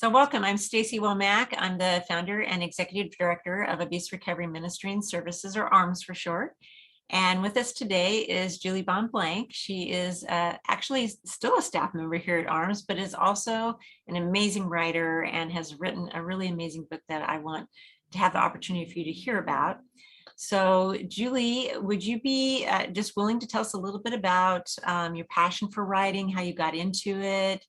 So welcome, I'm Stacey Womack. I'm the founder and executive director of Abuse Recovery Ministry and Services, or ARMS for short. And with us today is Julie Bonn Blank. She is actually still a staff member here at ARMS, but is also an amazing writer and has written a really amazing book that I want to have the opportunity for you to hear about. So Julie, would you be just willing to tell us a little bit about your passion for writing, how you got into it,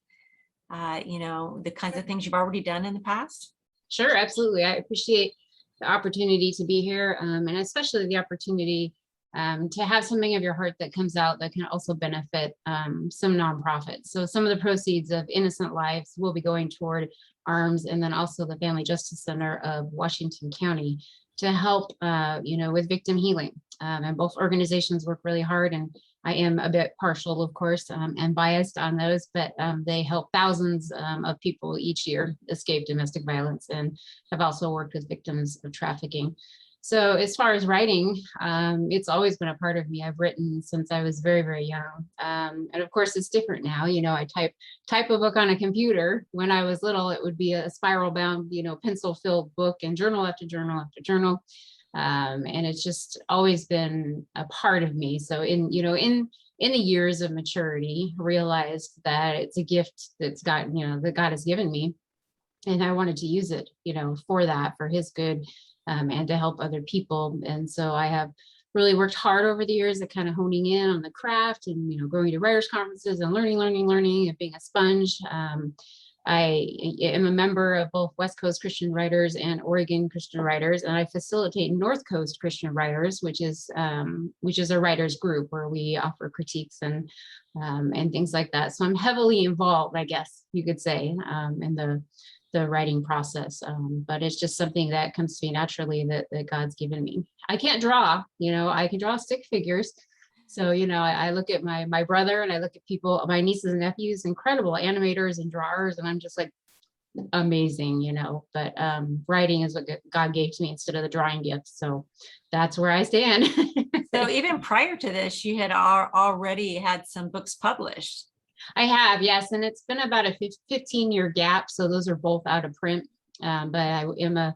the kinds of things you've already done in the past? Sure, absolutely. I appreciate the opportunity to be here, and especially the opportunity to have something of your heart that comes out that can also benefit some nonprofits. So some of the proceeds of Innocent Lives will be going toward ARMS, and then also the Family Justice Center of Washington County to help, with victim healing. And both organizations work really hard, and I am a bit partial, of course, and biased on those, but they help thousands of people each year escape domestic violence, and have also worked with victims of trafficking. So as far as writing, it's always been a part of me. I've written since I was very, very young. And of course, it's different now. I type a book on a computer. When I was little, it would be a spiral bound, pencil-filled book, and journal after journal after journal. And it's just always been a part of me. So in the years of maturity, realized that it's a gift that God has given me, and I wanted to use it, for His good, and to help other people. And so I have really worked hard over the years at kind of honing in on the craft, and going to writers conferences and learning, and being a sponge. I am a member of both West Coast Christian Writers and Oregon Christian Writers, and I facilitate North Coast Christian Writers, which is a writers group where we offer critiques and things like that. So I'm heavily involved, I guess you could say, in the writing process, but it's just something that comes to me naturally that God's given me. I can't draw, I can draw stick figures. So, I look at my brother, and I look at people, my nieces and nephews, incredible animators and drawers, and I'm just like, amazing, but writing is what God gave to me instead of the drawing gift. So that's where I stand. So even prior to this, you had already had some books published. I have, yes, and it's been about a 15-year gap. So those are both out of print, but I am a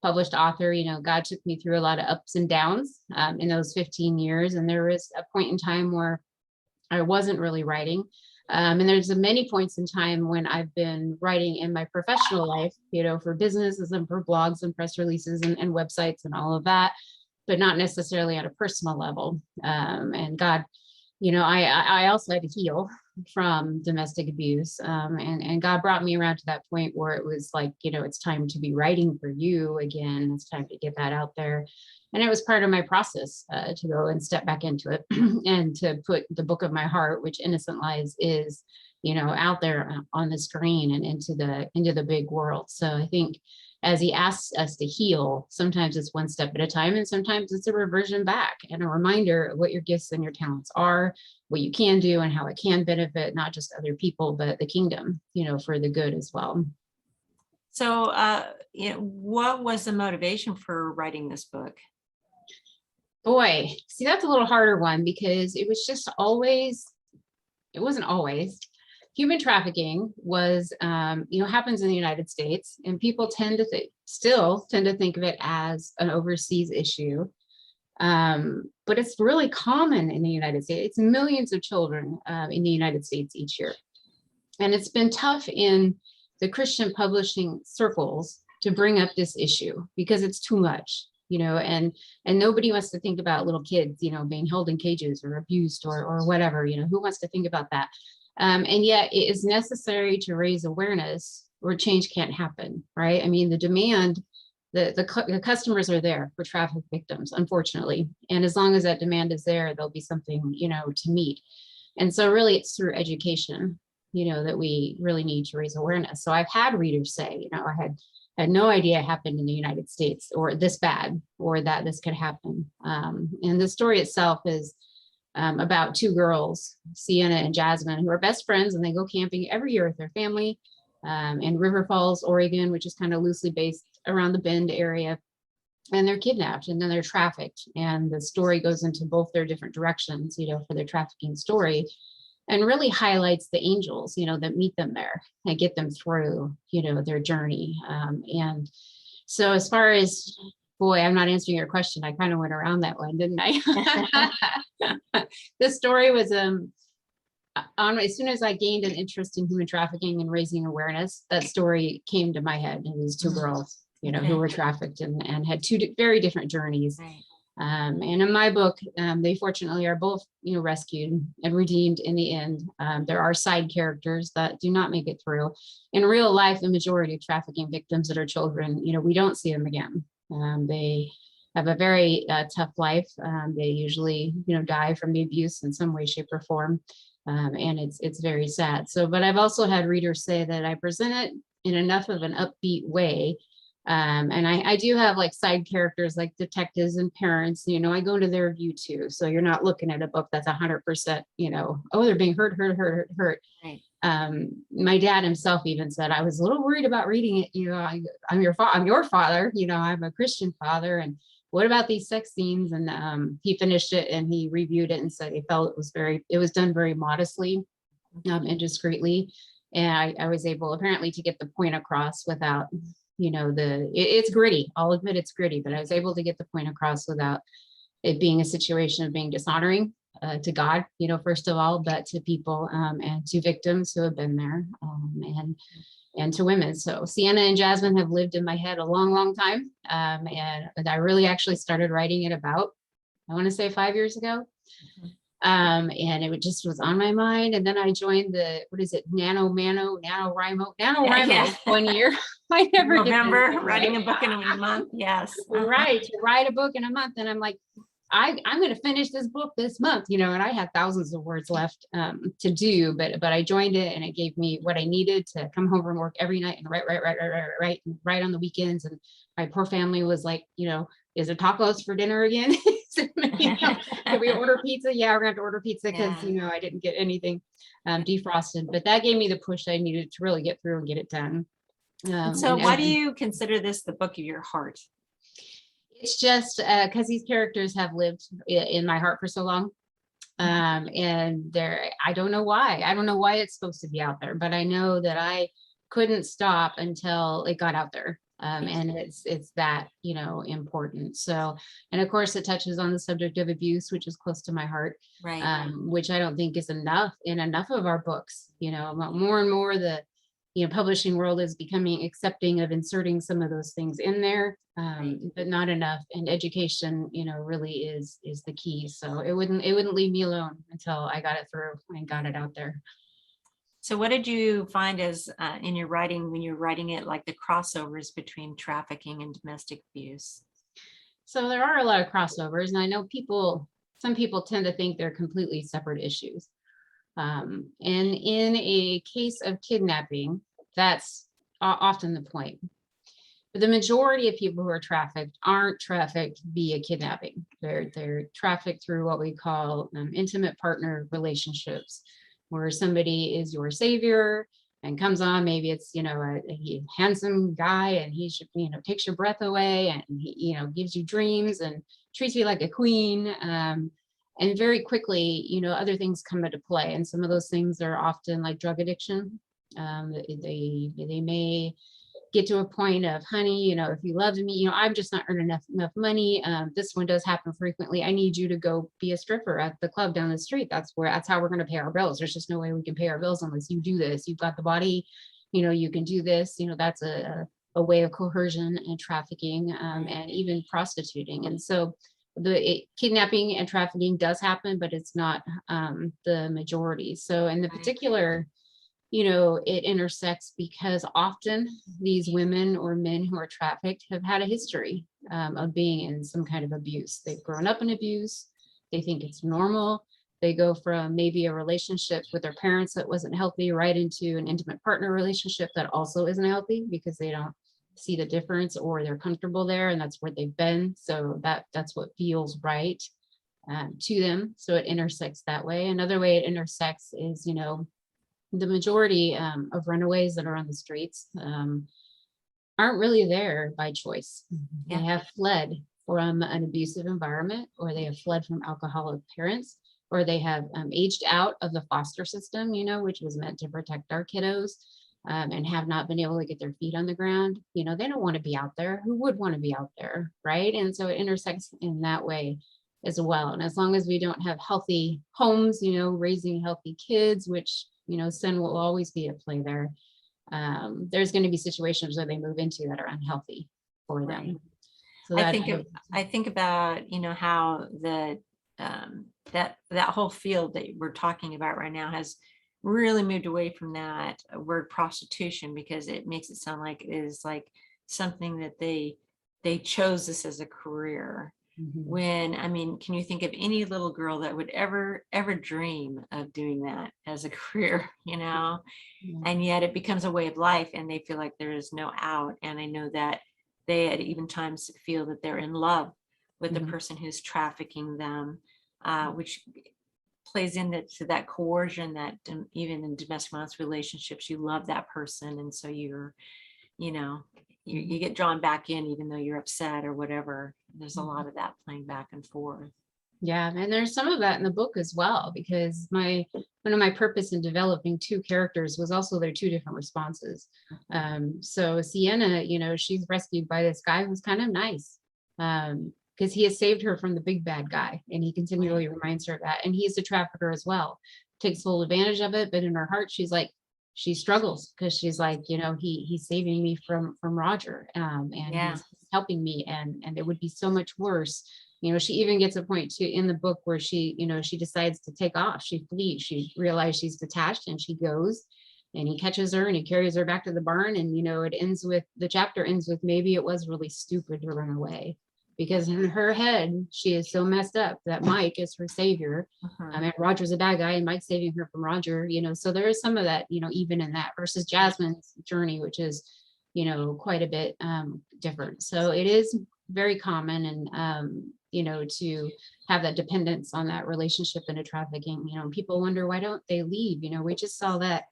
published author. God took me through a lot of ups and downs in those 15 years. And there was a point in time where I wasn't really writing. And there's many points in time when I've been writing in my professional life, for businesses and for blogs and press releases and websites and all of that, but not necessarily on a personal level. And God, I also had to heal from domestic abuse. And God brought me around to that point where it was like, it's time to be writing for you again. It's time to get that out there. And it was part of my process to go and step back into it and to put the book of my heart, which Innocent Lives is, out there on the screen and into the big world. So I think as He asks us to heal, sometimes it's one step at a time, and sometimes it's a reversion back and a reminder of what your gifts and your talents are, what you can do, and how it can benefit not just other people, but the kingdom, for the good as well. So, what was the motivation for writing this book? Boy, see, that's a little harder one, because it wasn't always. Human trafficking was, happens in the United States, and people still tend to think of it as an overseas issue. But it's really common in the United States. It's millions of children in the United States each year. And it's been tough in the Christian publishing circles to bring up this issue because it's too much, and nobody wants to think about little kids, being held in cages or abused or whatever, who wants to think about that? And yet it is necessary to raise awareness, or change can't happen, right? I mean, the demand, the customers are there for traffic victims, unfortunately. And as long as that demand is there, there'll be something, to meet. And so really it's through education, that we really need to raise awareness. So I've had readers say, I had no idea it happened in the United States, or this bad, or that this could happen. And the story itself is about two girls, Cienna and Jasmine, who are best friends, and they go camping every year with their family in River Falls, Oregon, which is kind of loosely based around the Bend area. And they're kidnapped, and then they're trafficked. And the story goes into both their different directions, for their trafficking story. and really highlights the angels, that meet them there and get them through, their journey. And so as far as, boy, I'm not answering your question. I kind of went around that one, didn't I? The story was, as soon as I gained an interest in human trafficking and raising awareness, that story came to my head. And these two girls, who were trafficked and had two very different journeys. Right. And in my book, they fortunately are both, rescued and redeemed in the end. There are side characters that do not make it through. In real life, the majority of trafficking victims that are children, we don't see them again. They have a very tough life. They usually, die from the abuse in some way, shape, or form. And it's very sad. So, but I've also had readers say that I present it in enough of an upbeat way. And I do have like side characters like detectives and parents, I go into their view too. So you're not looking at a book that's 100%, oh, they're being hurt. Right. My dad himself even said, I was a little worried about reading it. I'm your father, I'm a Christian father. And what about these sex scenes? And he finished it and he reviewed it and said he felt it was done very modestly and discreetly. And I was able apparently to get the point across without, it's gritty. I'll admit it's gritty, but I was able to get the point across without it being a situation of being dishonoring to God, first of all, but to people and to victims who have been there and to women. So Cienna and Jasmine have lived in my head a long, long time. And I really actually started writing it about, I want to say 5 years ago. And it just was on my mind. And then I joined the, NaNoWriMo Yeah. 1 year. I never November, writing a book in a month. Yes. Right. To write a book in a month. And I'm like, I'm going to finish this book this month, and I had thousands of words left to do, but I joined it and it gave me what I needed to come home from work every night and write on the weekends. And my poor family was like, is it tacos for dinner again? Can we order pizza? Yeah, we're going to have to order pizza because, I didn't get anything defrosted, but that gave me the push I needed to really get through and get it done. So why do you consider this the book of your heart? It's just because these characters have lived in my heart for so long. And I don't know why. I don't know why it's supposed to be out there, but I know that I couldn't stop until it got out there. And it's that, important. So, and of course it touches on the subject of abuse, which is close to my heart, Right. Which I don't think is enough in enough of our books, more and more the publishing world is becoming accepting of inserting some of those things in there, but not enough. And education, really is the key. So it wouldn't leave me alone until I got it through and got it out there. So what did you find as in your writing, when you're writing it, like the crossovers between trafficking and domestic abuse? So there are a lot of crossovers, and I know some people tend to think they're completely separate issues. And in a case of kidnapping, that's often the point. But the majority of people who are trafficked aren't trafficked via kidnapping. They're trafficked through what we call intimate partner relationships, where somebody is your savior and comes on. Maybe it's a handsome guy and he should takes your breath away and he gives you dreams and treats you like a queen. And very quickly, other things come into play. And some of those things are often like drug addiction. They may get to a point of, honey, if you love me, I'm just not earning enough money. This one does happen frequently. I need you to go be a stripper at the club down the street. That's how we're going to pay our bills. There's just no way we can pay our bills unless you do this. You've got the body, you can do this. That's a way of coercion and trafficking, and even prostituting. And so kidnapping and trafficking does happen, but it's not the majority. So in the particular, it intersects because often these women or men who are trafficked have had a history of being in some kind of abuse. They've grown up in abuse. They think it's normal. They go from maybe a relationship with their parents that wasn't healthy right into an intimate partner relationship that also isn't healthy because they don't see the difference or they're comfortable there and that's where they've been. So that's what feels right to them. So it intersects that way. Another way it intersects is, the majority of runaways that are on the streets aren't really there by choice. Yeah. They have fled from an abusive environment or they have fled from alcoholic parents or they have aged out of the foster system, which was meant to protect our kiddos, and have not been able to get their feet on the ground. They don't want to be out there. Who would want to be out there, right? And so it intersects in that way as well. And as long as we don't have healthy homes, raising healthy kids, which, sin will always be at play there, there's going to be situations where they move into that are unhealthy for them. Right. So I think about, how the that whole field that we're talking about right now has really moved away from that word prostitution, because it makes it sound like it is like something that they chose this as a career. When, I mean, can you think of any little girl that would ever dream of doing that as a career, and yet it becomes a way of life and they feel like there is no out. And I know that they at even times feel that they're in love with the person who's trafficking them, which plays into that coercion that even in domestic violence relationships, you love that person. And so you're, you get drawn back in, even though you're upset or whatever. There's a lot of that playing back and forth. Yeah, and there's some of that in the book as well, because one of my purpose in developing two characters was also their two different responses. So Cienna, she's rescued by this guy who's kind of nice, because he has saved her from the big bad guy, and he continually reminds her of that. And he's a trafficker as well, takes full advantage of it, but in her heart, she struggles, because she's like, he's saving me from Roger, and he's helping me, and it would be so much worse. She even gets a point too in the book where she decides to take off. She flees. She realizes she's detached, and she goes, and he catches her and he carries her back to the barn. And, the chapter ends with, maybe it was really stupid to run away, because in her head, she is so messed up that Mike is her savior. And Roger's a bad guy, and Mike's saving her from Roger, so there is some of that, even in that, versus Jasmine's journey, which is, quite a bit different. So it is very common, and to have that dependence on that relationship in a trafficking. People wonder, why don't they leave? We just saw that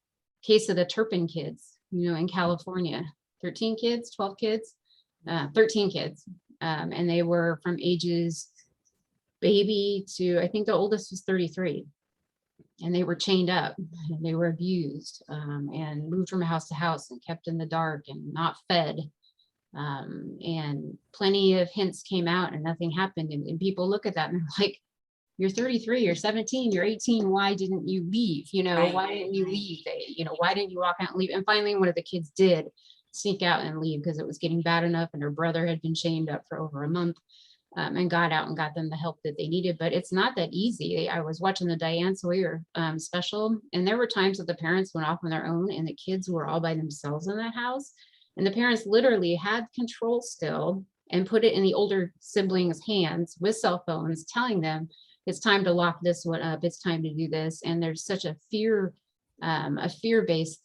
case of the Turpin kids, in California, 13 kids, 12 kids, 13 kids. And they were from ages baby to, I think the oldest was 33. And they were chained up, and they were abused, and moved from house to house and kept in the dark and not fed. And plenty of hints came out and nothing happened. And people look at that and they're like, you're 33, you're 17, you're 18. Why didn't you leave? Why didn't you leave? Why didn't you walk out and leave? And finally, one of the kids did sneak out and leave, because it was getting bad enough, and her brother had been chained up for over a month, and got out and got them the help that they needed. But it's not that easy. I was watching the Diane Sawyer special, and there were times that the parents went off on their own and the kids were all by themselves in that house. And the parents literally had control still and put it in the older siblings' hands with cell phones, telling them it's time to lock this one up, it's time to do this. And there's such a fear-based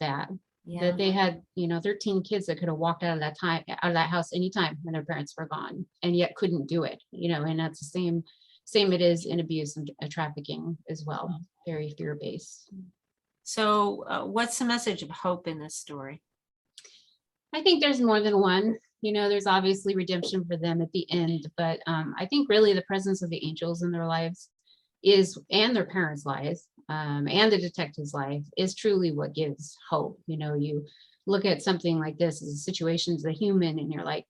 that they had, 13 kids that could have walked out of that house anytime when their parents were gone, and yet couldn't do it. And that's the same it is in abuse and trafficking as well. Very fear-based. So what's the message of hope in this story? I think there's more than one. There's obviously redemption for them at the end, but I think really the presence of the angels in their lives and their parents' lives, and the detective's life is truly what gives hope. You look at something like this as a situation as a human, and you're like,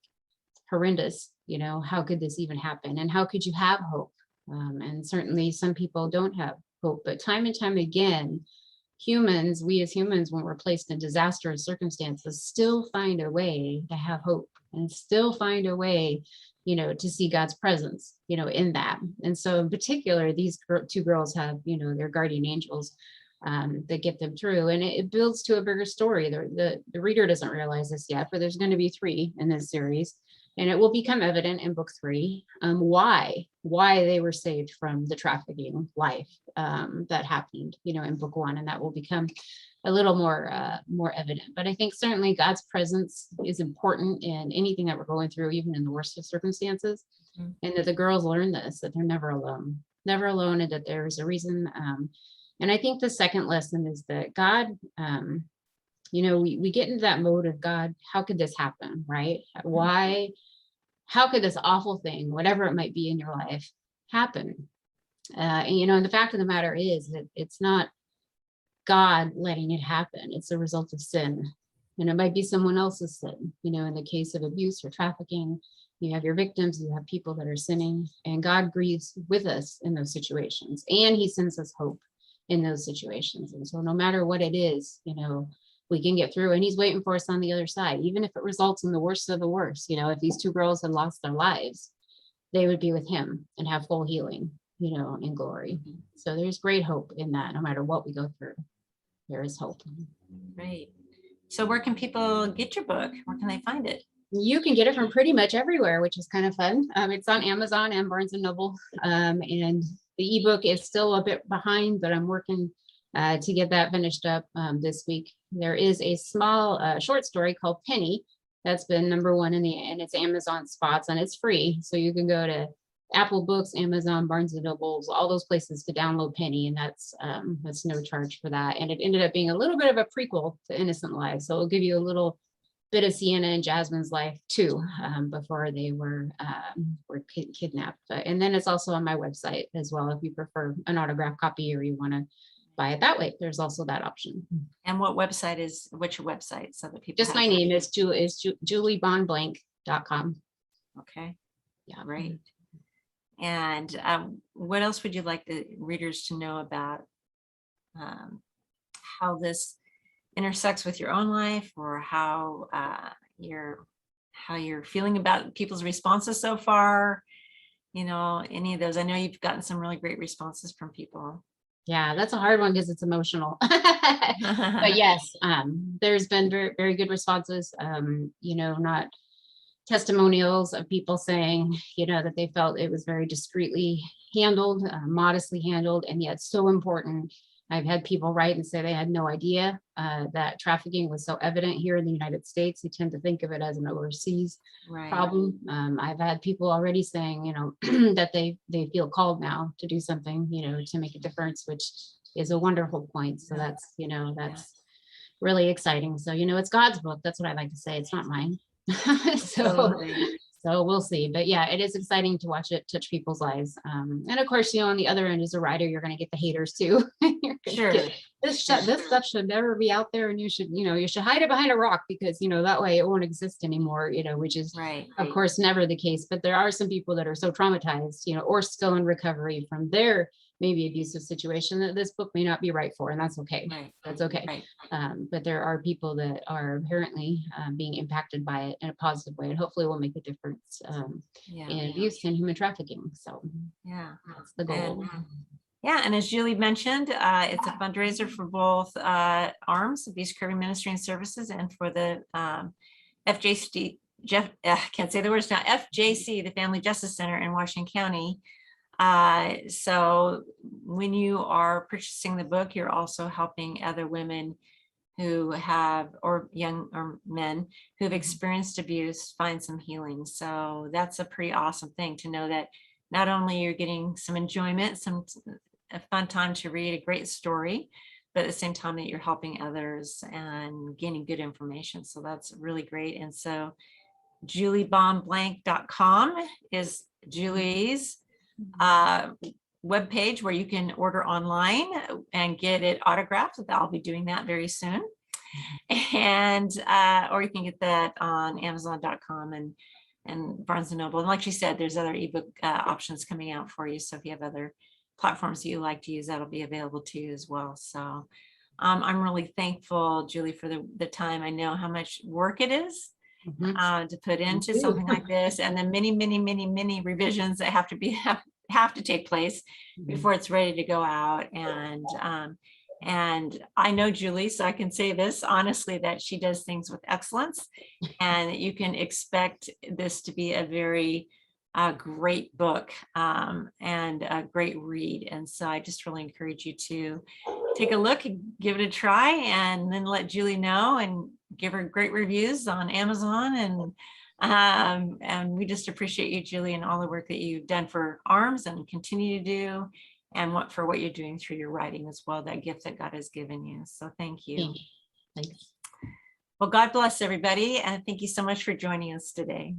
horrendous. How could this even happen? And how could you have hope? And certainly some people don't have hope, but time and time again, we as humans, when we're placed in disastrous circumstances, still find a way to have hope, and still find a way, to see God's presence, in that. And so in particular, these two girls have, their guardian angels that get them through, and it builds to a bigger story. The reader doesn't realize this yet, but there's going to be 3 in this series. And it will become evident in book 3 why they were saved from the trafficking life that happened, in book 1, and that will become a little more evident. But I think certainly God's presence is important in anything that we're going through, even in the worst of circumstances, and that the girls learn this, that they're never alone, and that there's a reason. And I think the second lesson is that God, we get into that mode of, God, how could this happen, right? How could this awful thing, whatever it might be in your life, happen? And, you know, and the fact of the matter is that it's not God letting it happen. It's a result of sin. And it might be someone else's sin. You know, in the case of abuse or trafficking, you have your victims, you have people that are sinning, and God grieves with us in those situations. And he sends us hope in those situations. And so no matter what it is, you know, we can get through, and he's waiting for us on the other side, even if it results in the worst of the worst. You know, if these two girls had lost their lives, they would be with him and have full healing, you know, in glory. So there's great hope in that. No matter what we go through, there is hope. Right. So where can people get your book? Where can they find it? You can get it from pretty much everywhere, which is kind of fun. It's on Amazon and Barnes and Noble. And the ebook is still a bit behind, but I'm working to get that finished up this week. There is a small short story called Penny that's been #1 in its Amazon spots, and it's free. So you can go to Apple Books, Amazon, Barnes and Nobles, all those places to download Penny, and that's no charge for that. And it ended up being a little bit of a prequel to Innocent Lives, so it'll give you a little bit of Cienna and Jasmine's life too, before they were kidnapped. And then it's also on my website as well, if you prefer an autographed copy or you want to buy it that way. There's also that option. And what's your website, so that people Just my name is juliebonnblank.com. Okay. Yeah. Great. And what else would you like the readers to know about how this intersects with your own life, or how you're feeling about people's responses so far? You know, any of those? I know you've gotten some really great responses from people. Yeah, that's a hard one because it's emotional. But yes, there's been very, very good responses. You know, not testimonials of people saying, you know, that they felt it was very discreetly handled, modestly handled, and yet so important. I've had people write and say they had no idea that trafficking was so evident here in the United States. They tend to think of it as an overseas problem. I've had people already saying, you know, that they feel called now to do something, you know, to make a difference, which is a wonderful point. So that's, you know, that's really exciting. So, you know, it's God's book. That's what I like to say. It's not mine. So we'll see. But yeah, it is exciting to watch it touch people's lives. And of course, you know, on the other end as a writer, you're going to get the haters too. Sure. This stuff should never be out there, and you should hide it behind a rock, because, you know, that way it won't exist anymore, you know, which is of course never the case. But there are some people that are so traumatized, you know, or still in recovery from their maybe abusive situation that this book may not be right for, and that's okay. That's okay. But there are people that are apparently being impacted by it in a positive way, and hopefully will make a difference in abuse and human trafficking. So that's the goal. And as Julie mentioned, it's a fundraiser for both ARMS, Abuse Recovery Ministry and Services, and for the FJC, can't say the words now, FJC, the Family Justice Center in Washington County. So when you are purchasing the book, you're also helping other women who have, or men who've experienced abuse, find some healing. So that's a pretty awesome thing to know, that not only you're getting some enjoyment, a fun time to read a great story, but at the same time that you're helping others and gaining good information. So that's really great. And so juliebonnblank.com is Julie's webpage where you can order online and get it autographed. I'll be doing that very soon. And or you can get that on amazon.com and Barnes and Noble. And like she said, there's other ebook options coming out for you. So if you have other platforms that you like to use, that'll be available to you as well. So I'm really thankful, Julie, for the time. I know how much work it is to put into something like this, and the many revisions that have to take place before it's ready to go out. And I know Julie, so I can say this honestly, that she does things with excellence, and you can expect this to be a very great book and a great read. And so I just really encourage you to take a look and give it a try, and then let Julie know and give her great reviews on Amazon. And we just appreciate you, Julie, and all the work that you've done for ARMS and continue to do, and for what you're doing through your writing as well, that gift that God has given you. So thank you. Thanks. Well, God bless everybody, and thank you so much for joining us today.